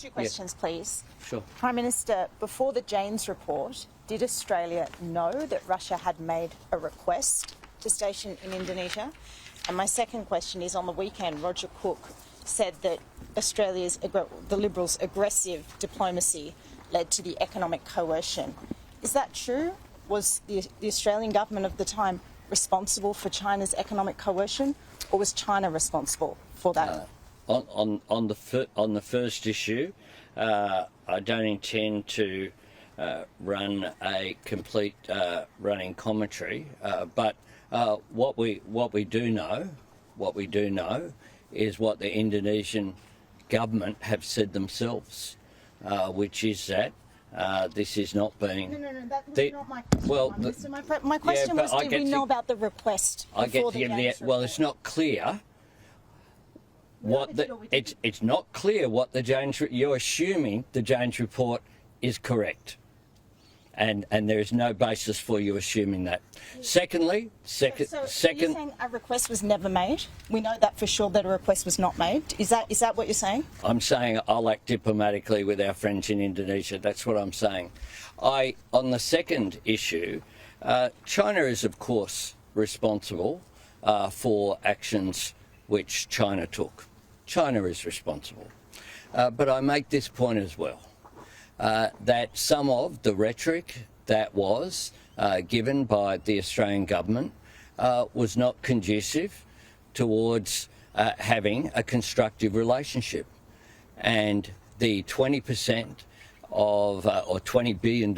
Two questions, please. Sure. Prime Minister, before the Janes report, did Australia know that Russia had made a request to station in Indonesia? And my second question is, on the weekend, Roger Cook said that the Liberals' aggressive diplomacy led to the economic coercion. Is that true? Was the Australian government of the time responsible for China's economic coercion, or was China responsible for that? On the first issue, I don't intend to run a complete running commentary, but what we do know is what the Indonesian government have said themselves, which is that this is not being. No, that was not my question. Well, my question was, did we know about the request before the Janes report? Well, it's not clear. It's not clear what the Janes. You're assuming the Janes report is correct, and there is no basis for you assuming that. Secondly, So you're saying a request was never made? We know that for sure, that a request was not made. Is that what you're saying? I'm saying I'll act diplomatically with our friends in Indonesia. That's what I'm saying. On the second issue, China is of course responsible for actions which China took. China is responsible. But I make this point as well, that some of the rhetoric that was given by the Australian government was not conducive towards having a constructive relationship. And the 20% of, or $20 billion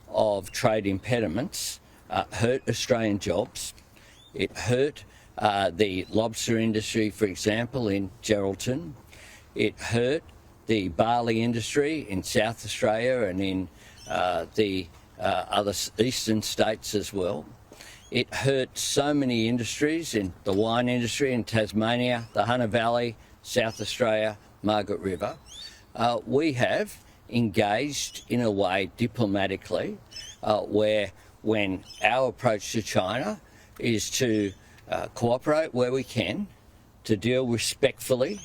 of trade impediments hurt Australian jobs. It hurt the lobster industry, for example, in Geraldton. It hurt the barley industry in South Australia and in the other eastern states as well. It hurt so many industries, in the wine industry in Tasmania, the Hunter Valley, South Australia, Margaret River. We have engaged in a way diplomatically where when our approach to China is to cooperate where we can, to deal respectfully,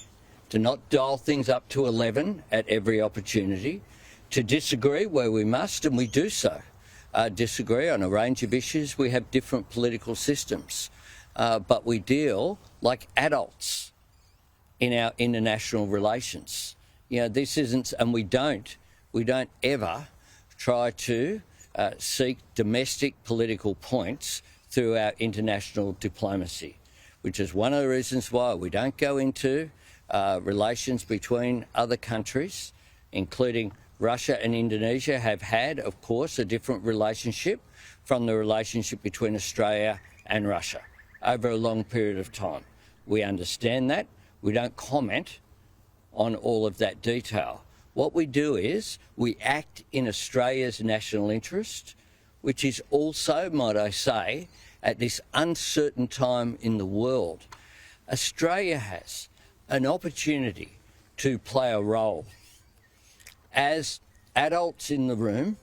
to not dial things up to 11 at every opportunity, to disagree where we must, and we do so. Disagree on a range of issues. We have different political systems, but we deal like adults in our international relations. You know, this isn't, and we don't ever try to seek domestic political points through our international diplomacy, which is one of the reasons why we don't go into relations between other countries, including Russia and Indonesia have had, of course, a different relationship from the relationship between Australia and Russia over a long period of time. We understand that. We don't comment on all of that detail. What we do is we act in Australia's national interest, which is also, might I say, at this uncertain time in the world, Australia has an opportunity to play a role as adults in the room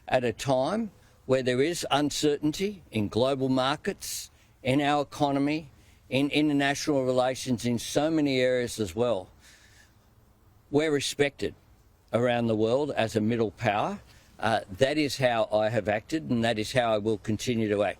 at a time where there is uncertainty in global markets, in our economy, in international relations, in so many areas as well. We're respected around the world as a middle power. That is how I have acted, and that is how I will continue to act.